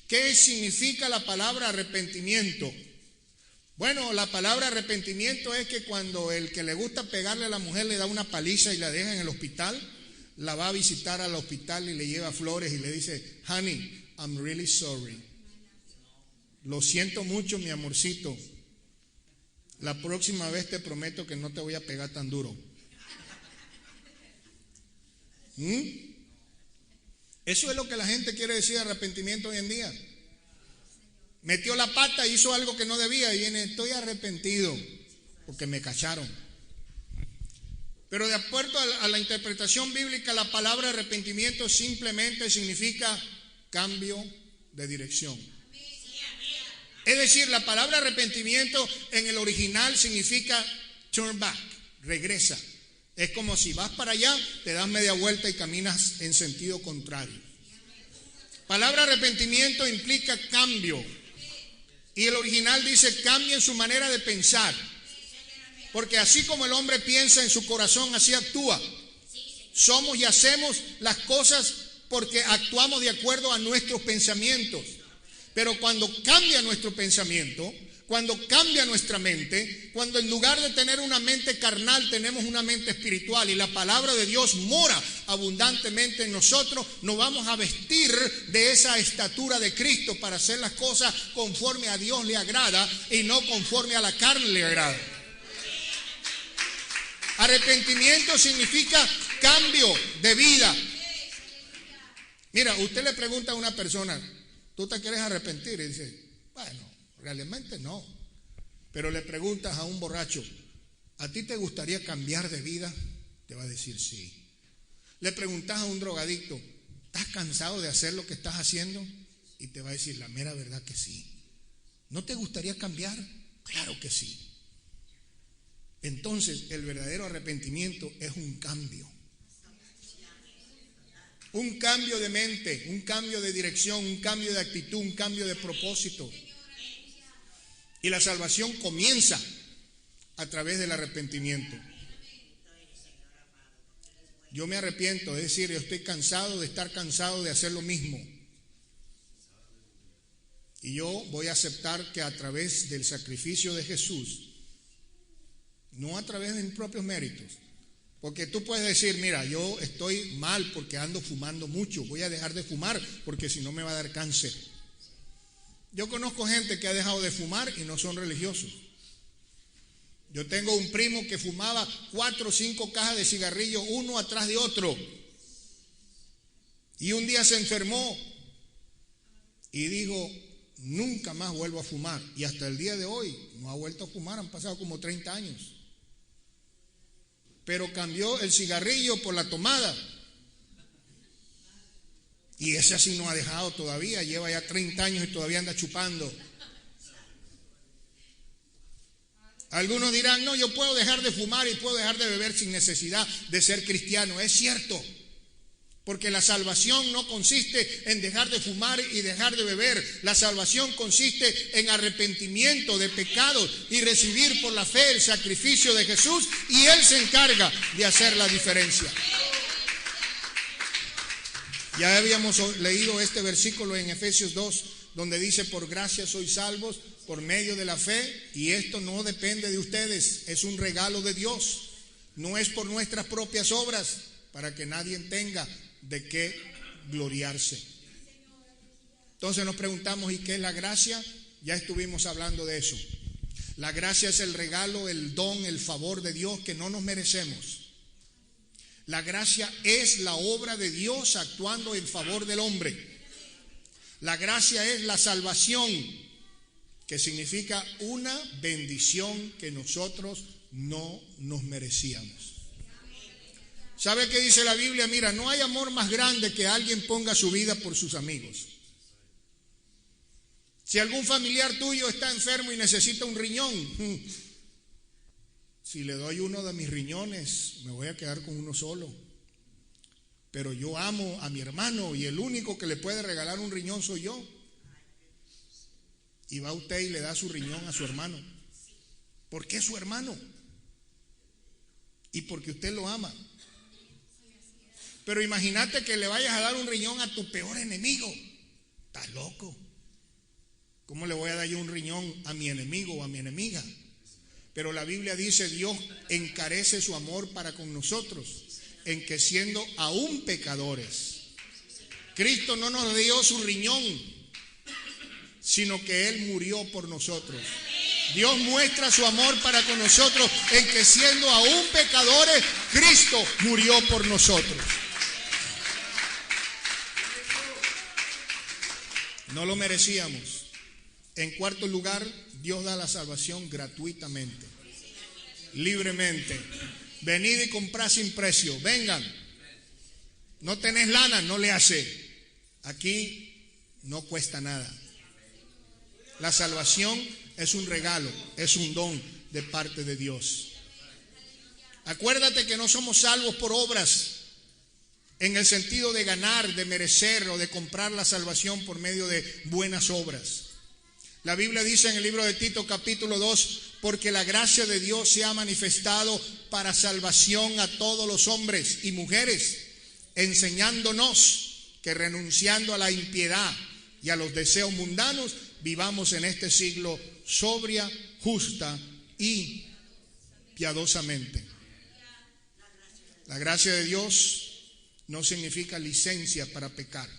¿Qué significa la palabra arrepentimiento? Bueno, la palabra arrepentimiento es que cuando el que le gusta pegarle a la mujer le da una paliza y la deja en el hospital, la va a visitar al hospital y le lleva flores y le dice, honey, I'm really sorry. Lo siento mucho, mi amorcito. La próxima vez te prometo que no te voy a pegar tan duro. Eso es lo que la gente quiere decir arrepentimiento hoy en día. Metió la pata, hizo algo que no debía y viene, estoy arrepentido porque me cacharon. Pero de acuerdo a la interpretación bíblica, la palabra arrepentimiento simplemente significa cambio de dirección. Es decir, la palabra arrepentimiento en el original significa turn back, regresa. Es como si vas para allá, te das media vuelta y caminas en sentido contrario. Palabra arrepentimiento implica cambio. Y el original dice cambia en su manera de pensar. Porque así como el hombre piensa en su corazón, así actúa. Somos y hacemos las cosas porque actuamos de acuerdo a nuestros pensamientos. Pero cuando cambia nuestro pensamiento, cuando cambia nuestra mente, cuando en lugar de tener una mente carnal tenemos una mente espiritual y la palabra de Dios mora abundantemente en nosotros, nos vamos a vestir de esa estatura de Cristo para hacer las cosas conforme a Dios le agrada y no conforme a la carne le agrada. Arrepentimiento significa cambio de vida. Mira, usted le pregunta a una persona, ¿tú te quieres arrepentir? Y dice, bueno, realmente no. Pero le preguntas a un borracho, ¿a ti te gustaría cambiar de vida? Te va a decir sí. Le preguntas a un drogadicto, ¿estás cansado de hacer lo que estás haciendo? Y te va a decir la mera verdad que sí. ¿No te gustaría cambiar? Claro que sí. Entonces, el verdadero arrepentimiento es un cambio. Un cambio de mente, un cambio de dirección, un cambio de actitud, un cambio de propósito. Y la salvación comienza a través del arrepentimiento. Yo me arrepiento, es decir, yo estoy cansado de estar cansado de hacer lo mismo. Y yo voy a aceptar que a través del sacrificio de Jesús, no a través de mis propios méritos, porque tú puedes decir, mira, yo estoy mal porque ando fumando mucho, voy a dejar de fumar porque si no me va a dar cáncer. Yo conozco gente que ha dejado de fumar y no son religiosos. Yo tengo un primo que fumaba 4 o 5 cajas de cigarrillos uno atrás de otro. Y un día se enfermó y dijo, nunca más vuelvo a fumar. Y hasta el día de hoy no ha vuelto a fumar, han pasado como 30 años. Pero cambió el cigarrillo por la tomada. Y ese así no ha dejado todavía, lleva ya 30 años y todavía anda chupando. Algunos dirán, no, yo puedo dejar de fumar y puedo dejar de beber sin necesidad de ser cristiano. Es cierto, porque la salvación no consiste en dejar de fumar y dejar de beber. La salvación consiste en arrepentimiento de pecados y recibir por la fe el sacrificio de Jesús, y Él se encarga de hacer la diferencia. Ya habíamos leído este versículo en Efesios 2, donde dice, por gracia sois salvos por medio de la fe, y esto no depende de ustedes, es un regalo de Dios, no es por nuestras propias obras, para que nadie tenga de qué gloriarse. Entonces nos preguntamos, ¿y qué es la gracia? Ya estuvimos hablando de eso. La gracia es el regalo, el don, el favor de Dios que no nos merecemos. La gracia es la obra de Dios actuando en favor del hombre. La gracia es la salvación, que significa una bendición que nosotros no nos merecíamos. ¿Sabe qué dice la Biblia? Mira, no hay amor más grande que alguien ponga su vida por sus amigos. Si algún familiar tuyo está enfermo y necesita un riñón, si le doy uno de mis riñones, me voy a quedar con uno solo. Pero yo amo a mi hermano y el único que le puede regalar un riñón soy yo. Y va usted y le da su riñón a su hermano. ¿Por qué su hermano? Y porque usted lo ama. Pero imagínate que le vayas a dar un riñón a tu peor enemigo. ¿Estás loco? ¿Cómo le voy a dar yo un riñón a mi enemigo o a mi enemiga? Pero la Biblia dice, Dios encarece su amor para con nosotros, en que siendo aún pecadores, Cristo no nos dio su riñón, sino que Él murió por nosotros. Dios muestra su amor para con nosotros, en que siendo aún pecadores, Cristo murió por nosotros. No lo merecíamos. En cuarto lugar, Dios da la salvación gratuitamente, libremente. Venid y comprad sin precio. Vengan. No tenés lana, no le hace. Aquí no cuesta nada. La salvación es un regalo, es un don de parte de Dios. Acuérdate que no somos salvos por obras, en el sentido de ganar, de merecer o de comprar la salvación por medio de buenas obras. La Biblia dice en el libro de Tito capítulo 2, porque la gracia de Dios se ha manifestado para salvación a todos los hombres y mujeres, enseñándonos que renunciando a la impiedad y a los deseos mundanos, vivamos en este siglo sobria, justa y piadosamente. La gracia de Dios no significa licencia para pecar.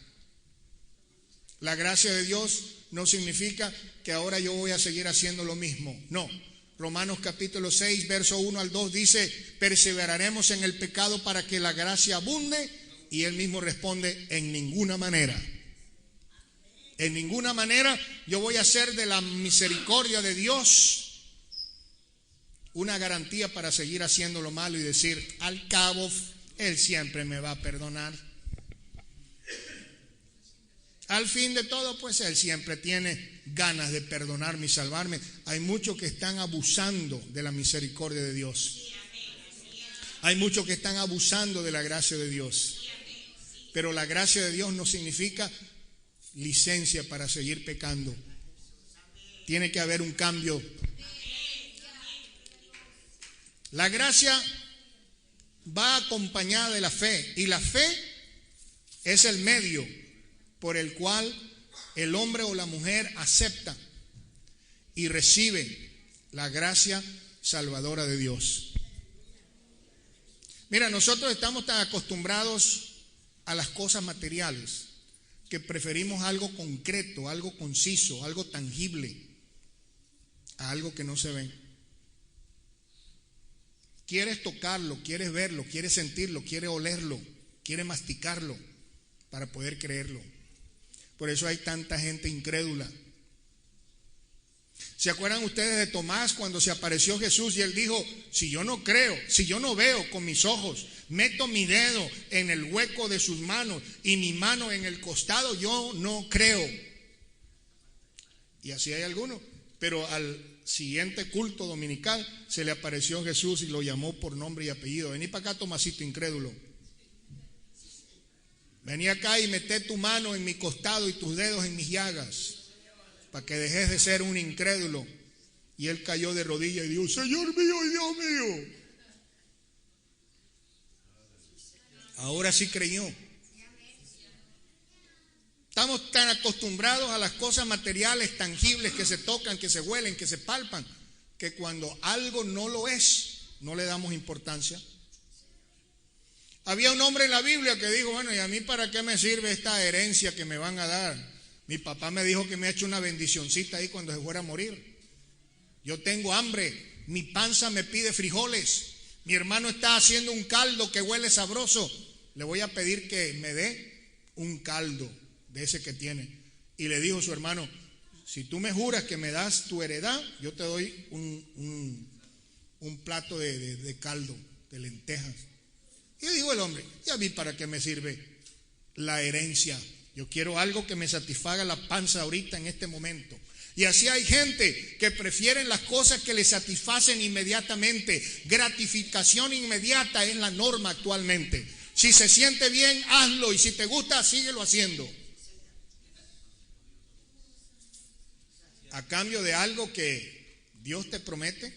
La gracia de Dios no significa que ahora yo voy a seguir haciendo lo mismo. No. Romanos capítulo 6, verso 1 al 2 dice, perseveraremos en el pecado para que la gracia abunde. Y él mismo responde, en ninguna manera. En ninguna manera yo voy a hacer de la misericordia de Dios una garantía para seguir haciendo lo malo y decir, al cabo, Él siempre me va a perdonar. Al fin de todo, pues Él siempre tiene ganas de perdonarme y salvarme. Hay muchos que están abusando de la misericordia de Dios. Hay muchos que están abusando de la gracia de Dios. Pero la gracia de Dios no significa licencia para seguir pecando. Tiene que haber un cambio. La gracia va acompañada de la fe, y la fe es el medio por el cual el hombre o la mujer acepta y recibe la gracia salvadora de Dios. Mira, nosotros estamos tan acostumbrados a las cosas materiales que preferimos algo concreto, algo conciso, algo tangible, a algo que no se ve. Quieres tocarlo, quieres verlo, quieres sentirlo, quieres olerlo, quieres masticarlo para poder creerlo. Por eso hay tanta gente incrédula. ¿Se acuerdan ustedes de Tomás cuando se apareció Jesús y él dijo, si yo no creo, si yo no veo con mis ojos, meto mi dedo en el hueco de sus manos y mi mano en el costado, yo no creo? Y así hay algunos, pero al siguiente culto dominical se le apareció Jesús y lo llamó por nombre y apellido. Vení para acá, Tomasito incrédulo. Vení acá y meté tu mano en mi costado y tus dedos en mis llagas, para que dejes de ser un incrédulo. Y él cayó de rodillas y dijo, Señor mío y Dios mío. Ahora sí creyó. Estamos tan acostumbrados a las cosas materiales, tangibles, que se tocan, que se huelen, que se palpan, que cuando algo no lo es, no le damos importancia. Había un hombre en la Biblia que dijo, bueno, ¿y a mí para qué me sirve esta herencia que me van a dar? Mi papá me dijo que me ha hecho una bendicioncita ahí cuando se fuera a morir. Yo tengo hambre, mi panza me pide frijoles, Mi hermano está haciendo un caldo que huele sabroso. Le voy a pedir que me dé un caldo de ese que tiene. Y le dijo su hermano, si tú me juras que me das tu heredad, yo te doy un plato de caldo, de lentejas. Y dijo el hombre, ¿y a mí para qué me sirve la herencia? Yo quiero algo que me satisfaga la panza ahorita en este momento. Y así hay gente que prefieren las cosas que les satisfacen inmediatamente. Gratificación inmediata es la norma actualmente. Si se siente bien, hazlo, y si te gusta, síguelo haciendo. A cambio de algo que Dios te promete,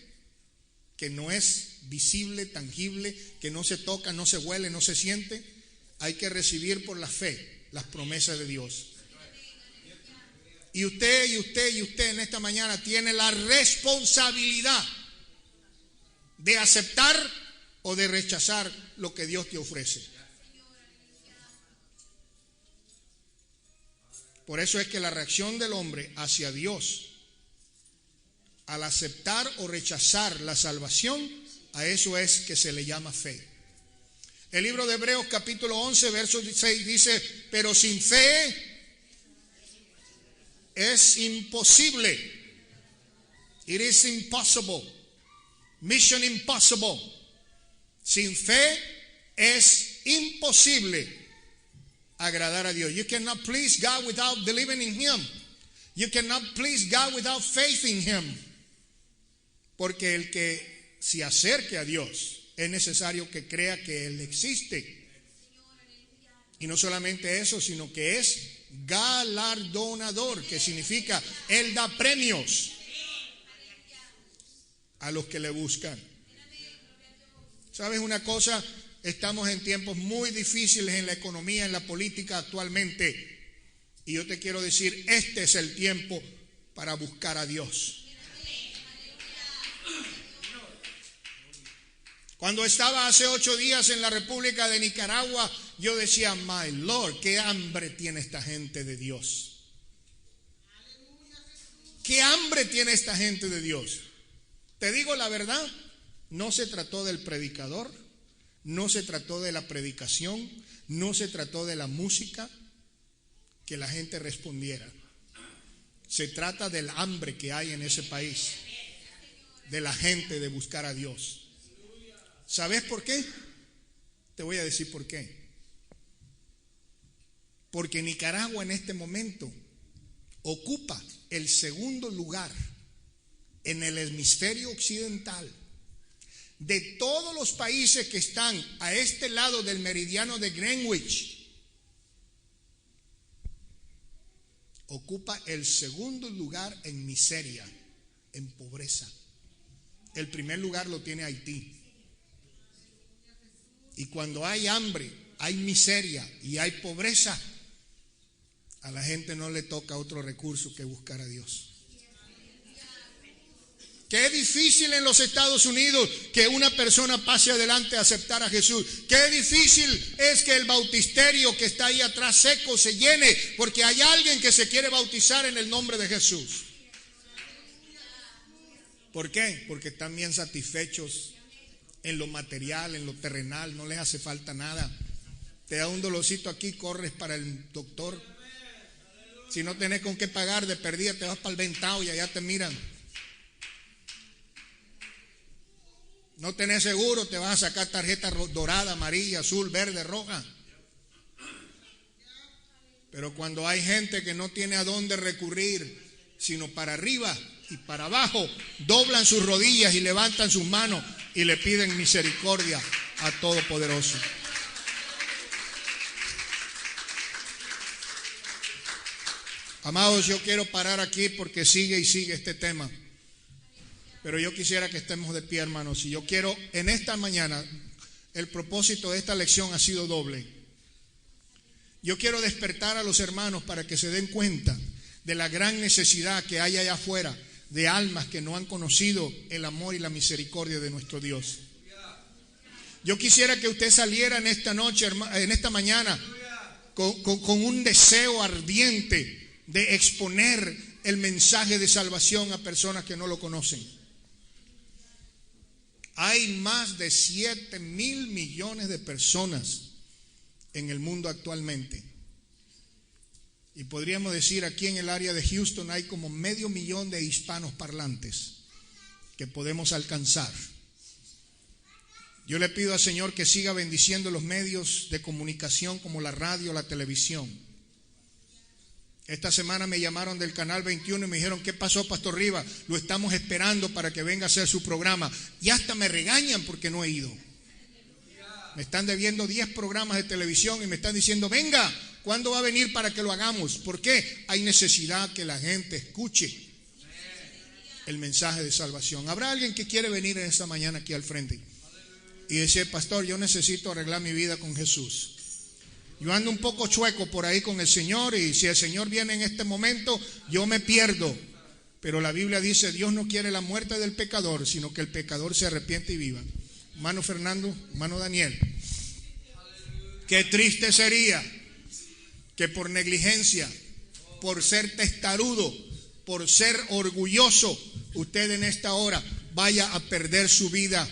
que no es visible, tangible, que no se toca, no se huele, no se siente, hay que recibir por la fe las promesas de Dios. Y usted en esta mañana tiene la responsabilidad de aceptar o de rechazar lo que Dios te ofrece. Por eso es que la reacción del hombre hacia Dios al aceptar o rechazar la salvación, a eso es que se le llama fe. El libro de Hebreos capítulo 11 verso 6 dice, pero sin fe es imposible. It is impossible. Mission impossible. Sin fe es imposible agradar a Dios. You cannot please God without believing in Him. You cannot please God without faith in Him. Porque el que se acerque a Dios es necesario que crea que Él existe. Y no solamente eso, sino que es galardonador, que significa Él da premios a los que le buscan. ¿Sabes una cosa? Estamos en tiempos muy difíciles en la economía, en la política actualmente. Y yo te quiero decir, este es el tiempo para buscar a Dios. Cuando estaba hace 8 días en la República de Nicaragua, yo decía, my Lord, qué hambre tiene esta gente de Dios. Qué hambre tiene esta gente de Dios. Te digo la verdad, no se trató del predicador, no se trató de la predicación, no se trató de la música, que la gente respondiera. Se trata del hambre que hay en ese país, de la gente de buscar a Dios. ¿Sabes por qué? Te voy a decir por qué. Porque Nicaragua en este momento ocupa el segundo lugar en el hemisferio occidental de todos los países que están a este lado del meridiano de Greenwich. Ocupa el segundo lugar en miseria, en pobreza. El primer lugar lo tiene Haití. Y cuando hay hambre, hay miseria y hay pobreza, a la gente no le toca otro recurso que buscar a Dios. Qué difícil en los Estados Unidos que una persona pase adelante a aceptar a Jesús. Qué difícil es que el bautisterio que está ahí atrás seco se llene porque hay alguien que se quiere bautizar en el nombre de Jesús. ¿Por qué? Porque están bien satisfechos en lo material, en lo terrenal, no les hace falta nada. Te da un dolorcito aquí, corres para el doctor. Si no tenés con qué pagar, de perdida te vas para el Ventao y allá te miran. No tenés seguro, te vas a sacar tarjeta dorada, amarilla, azul, verde, roja. Pero cuando hay gente que no tiene a dónde recurrir, sino para arriba y para abajo, doblan sus rodillas y levantan sus manos y le piden misericordia a Todopoderoso. Amados, yo quiero parar aquí porque sigue y sigue este tema. Pero yo quisiera que estemos de pie, hermanos. Y yo quiero, en esta mañana, el propósito de esta lección ha sido doble. Yo quiero despertar a los hermanos para que se den cuenta de la gran necesidad que hay allá afuera de almas que no han conocido el amor y la misericordia de nuestro Dios. Yo quisiera que usted saliera en esta noche, en esta mañana, con un deseo ardiente de exponer el mensaje de salvación a personas que no lo conocen. Hay más de 7,000 millones de personas en el mundo actualmente. Y podríamos decir, aquí en el área de Houston hay como 500,000 de hispanos parlantes que podemos alcanzar. Yo le pido al Señor que siga bendiciendo los medios de comunicación como la radio, la televisión. Esta semana me llamaron del Canal 21 y me dijeron: ¿qué pasó, Pastor Rivas? Lo estamos esperando para que venga a hacer su programa. Y hasta me regañan porque no he ido. Me están debiendo 10 programas de televisión y me están diciendo: venga, ¿cuándo va a venir para que lo hagamos? ¿Por qué? Hay necesidad que la gente escuche el mensaje de salvación. ¿Habrá alguien que quiere venir en esta mañana aquí al frente y decir: pastor, yo necesito arreglar mi vida con Jesús? Yo ando un poco chueco por ahí con el Señor, y si el Señor viene en este momento, yo me pierdo. Pero la Biblia dice: Dios no quiere la muerte del pecador, sino que el pecador se arrepiente y viva. Hermano Fernando, hermano Daniel, qué triste sería que por negligencia, por ser testarudo, por ser orgulloso, usted en esta hora vaya a perder su vida,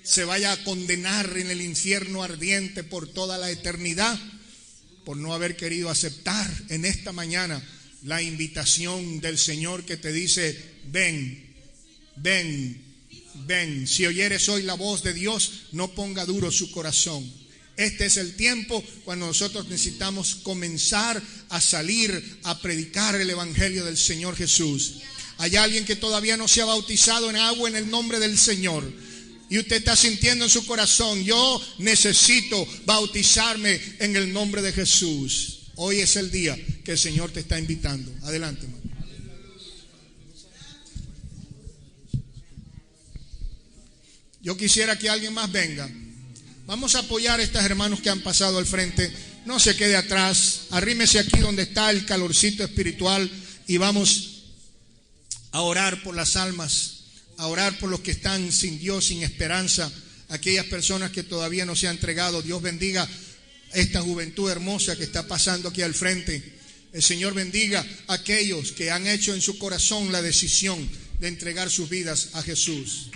se vaya a condenar en el infierno ardiente por toda la eternidad, por no haber querido aceptar en esta mañana la invitación del Señor que te dice: ven, ven, ven. Si oyeres hoy la voz de Dios, no ponga duro su corazón. Este es el tiempo cuando nosotros necesitamos comenzar a salir a predicar el evangelio del Señor Jesús. Hay alguien que todavía no se ha bautizado en agua en el nombre del Señor, y usted está sintiendo en su corazón: yo necesito bautizarme en el nombre de Jesús. Hoy es el día que el Señor te está invitando. Adelante, hermano. Yo quisiera que alguien más venga. Vamos a apoyar a estos hermanos que han pasado al frente. No se quede atrás. Arrímese aquí donde está el calorcito espiritual y vamos a orar por las almas, a orar por los que están sin Dios, sin esperanza, aquellas personas que todavía no se han entregado. Dios bendiga esta juventud hermosa que está pasando aquí al frente. El Señor bendiga a aquellos que han hecho en su corazón la decisión de entregar sus vidas a Jesús.